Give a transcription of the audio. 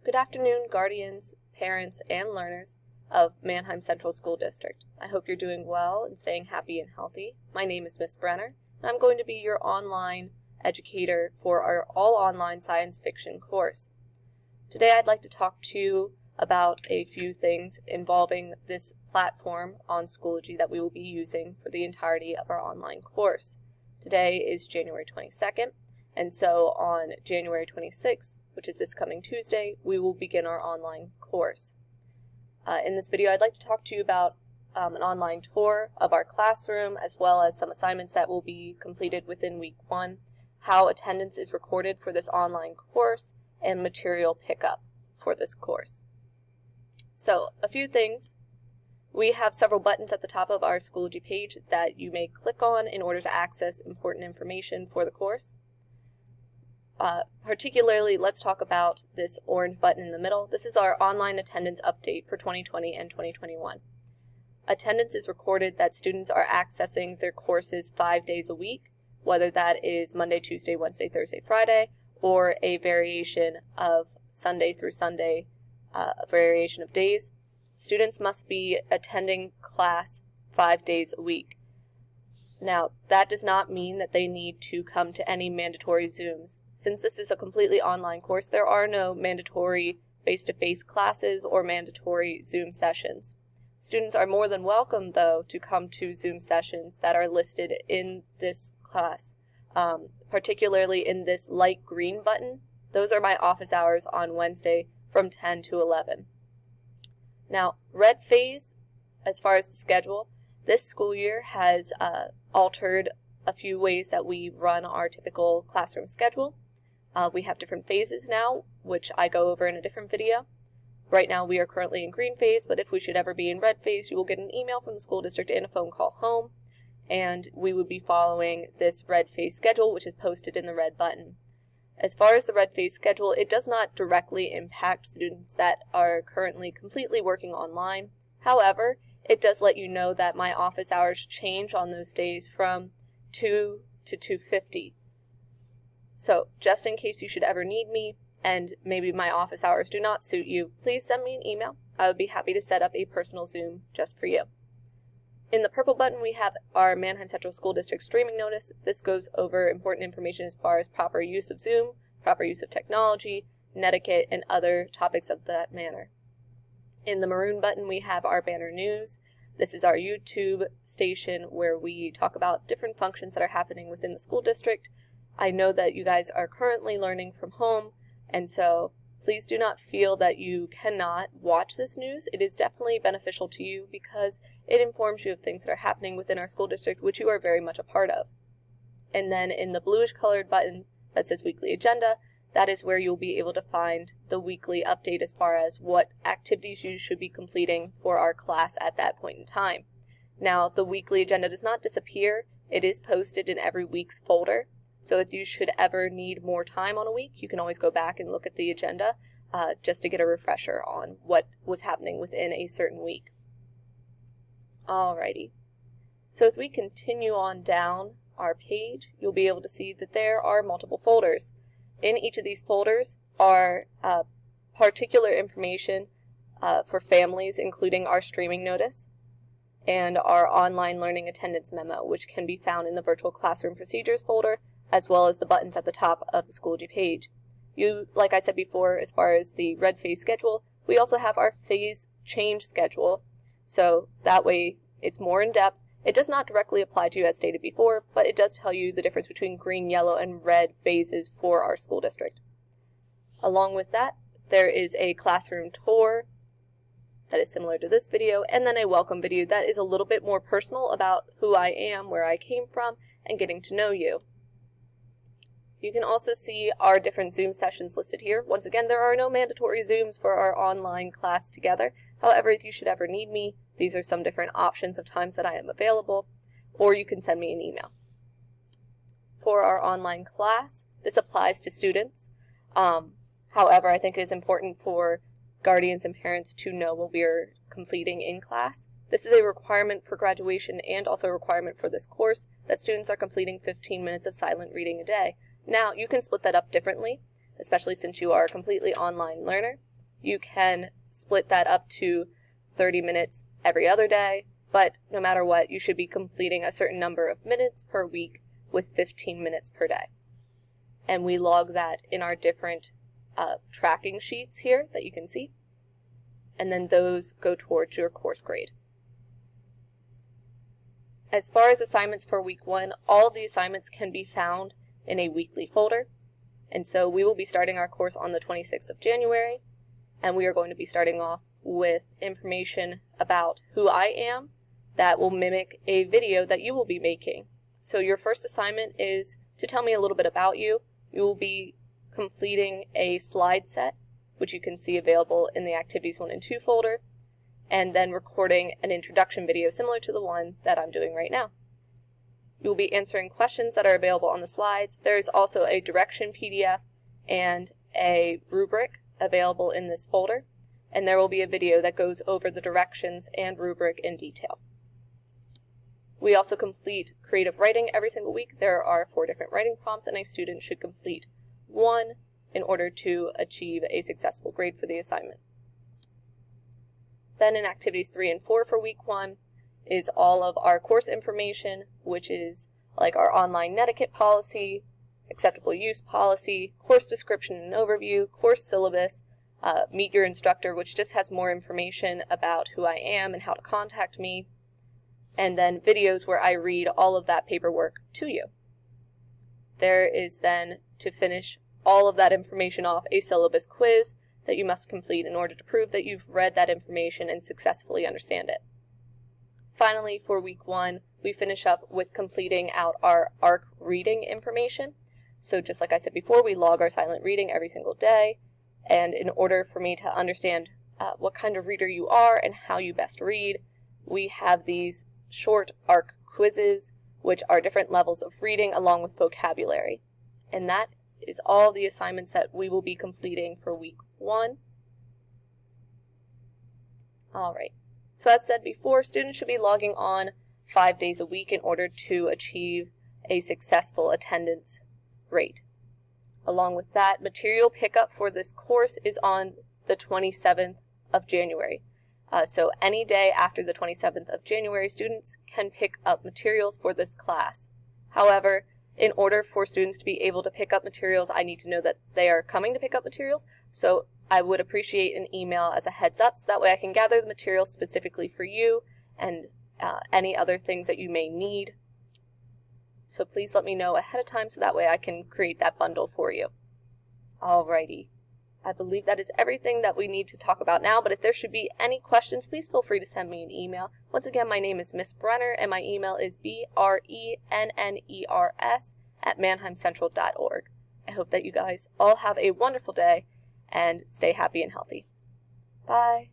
Good afternoon, guardians, parents, and learners of Mannheim Central School District. I hope you're doing well and staying happy and healthy. My name is Miss Brenner, and I'm going to be your online educator for our all-online science fiction course. Today I'd like to talk to you about a few things involving this platform on Schoology that we will be using for the entirety of our online course. Today is January 22nd, and so on January 26th, which is this coming Tuesday, we will begin our online course. In this video, I'd like to talk to you about an online tour of our classroom, as well as some assignments that will be completed within week 1, how attendance is recorded for this online course, and material pickup for this course. So, a few things. We have several buttons at the top of our Schoology page that you may click on in order to access important information for the course. Particularly, let's talk about this orange button in the middle. This is our online attendance update for 2020 and 2021. Attendance is recorded that students are accessing their courses 5 days a week, whether that is Monday, Tuesday, Wednesday, Thursday, Friday, or a variation of Sunday through Sunday, a variation of days. Students must be attending class 5 days a week. Now, that does not mean that they need to come to any mandatory Zooms. Since this is a completely online course, there are no mandatory face-to-face classes or mandatory Zoom sessions. Students are more than welcome, though, to come to Zoom sessions that are listed in this class, particularly in this light green button. Those are my office hours on Wednesday from 10 to 11. Now, red phase, as far as the schedule, this school year has altered a few ways that we run our typical classroom schedule. We have different phases now, which I go over in a different video. Right now we are currently in green phase, but if we should ever be in red phase, you will get an email from the school district and a phone call home, and we would be following this red phase schedule, which is posted in the red button. As far as the red phase schedule, it does not directly impact students that are currently completely working online. However, it does let you know that my office hours change on those days from 2 to 2:50. So, just in case you should ever need me, and maybe my office hours do not suit you, please send me an email. I would be happy to set up a personal Zoom just for you. In the purple button, we have our Mannheim Central School District streaming notice. This goes over important information as far as proper use of Zoom, proper use of technology, netiquette, and other topics of that manner. In the maroon button, we have our banner news. This is our YouTube station where we talk about different functions that are happening within the school district. I know that you guys are currently learning from home, and so please do not feel that you cannot watch this news. It is definitely beneficial to you because it informs you of things that are happening within our school district, which you are very much a part of. And then in the bluish colored button that says weekly agenda, that is where you'll be able to find the weekly update as far as what activities you should be completing for our class at that point in time. Now, the weekly agenda does not disappear. It is posted in every week's folder. So if you should ever need more time on a week, you can always go back and look at the agenda just to get a refresher on what was happening within a certain week. Alrighty. So as we continue on down our page, you'll be able to see that there are multiple folders. In each of these folders are particular information for families, including our streaming notice and our online learning attendance memo, which can be found in the virtual classroom procedures folder, as well as the buttons at the top of the Schoology page. Like I said before, as far as the red phase schedule, we also have our phase change schedule, so that way it's more in depth. It does not directly apply to you as stated before, but it does tell you the difference between green, yellow, and red phases for our school district. Along with that, there is a classroom tour that is similar to this video, and then a welcome video that is a little bit more personal about who I am, where I came from, and getting to know you. You can also see our different Zoom sessions listed here. Once again, there are no mandatory Zooms for our online class together. However, if you should ever need me, these are some different options of times that I am available, or you can send me an email. For our online class, this applies to students. However, I think it is important for guardians and parents to know what we are completing in class. This is a requirement for graduation and also a requirement for this course that students are completing 15 minutes of silent reading a day. Now, you can split that up differently, especially since you are a completely online learner. You can split that up to 30 minutes every other day, but no matter what, you should be completing a certain number of minutes per week with 15 minutes per day. And we log that in our different tracking sheets here that you can see, and then those go towards your course grade. As far as assignments for week 1, all of the assignments can be found in a weekly folder, and so we will be starting our course on the 26th of January, and we are going to be starting off with information about who I am that will mimic a video that you will be making. So your first assignment is to tell me a little bit about you. You will be completing a slide set, which you can see available in the Activities 1 and 2 folder, and then recording an introduction video similar to the one that I'm doing right now. You will be answering questions that are available on the slides. There is also a direction PDF and a rubric available in this folder, and there will be a video that goes over the directions and rubric in detail. We also complete creative writing every single week. There are 4 different writing prompts, and a student should complete 1 in order to achieve a successful grade for the assignment. Then in activities 3 and 4 for week 1 is all of our course information, which is like our online netiquette policy, acceptable use policy, course description and overview, course syllabus, meet your instructor, which just has more information about who I am and how to contact me, and then videos where I read all of that paperwork to you. There is then, to finish all of that information off, a syllabus quiz that you must complete in order to prove that you've read that information and successfully understand it. Finally, for week 1, we finish up with completing out our ARC reading information. So just like I said before, we log our silent reading every single day, and in order for me to understand what kind of reader you are and how you best read, we have these short ARC quizzes, which are different levels of reading along with vocabulary. And that is all the assignments that we will be completing for week 1. Alright, so as said before, students should be logging on 5 days a week in order to achieve a successful attendance rate. Along with that, material pickup for this course is on the 27th of January. So any day after the 27th of January, students can pick up materials for this class. However, in order for students to be able to pick up materials, I need to know that they are coming to pick up materials, so I would appreciate an email as a heads up, so that way I can gather the materials specifically for you and any other things that you may need. So please let me know ahead of time so that way I can create that bundle for you. Alrighty. I believe that is everything that we need to talk about now, but if there should be any questions, please feel free to send me an email. Once again, my name is Miss Brenner, and my email is brenners@mannheimcentral.org. I hope that you guys all have a wonderful day, and stay happy and healthy. Bye.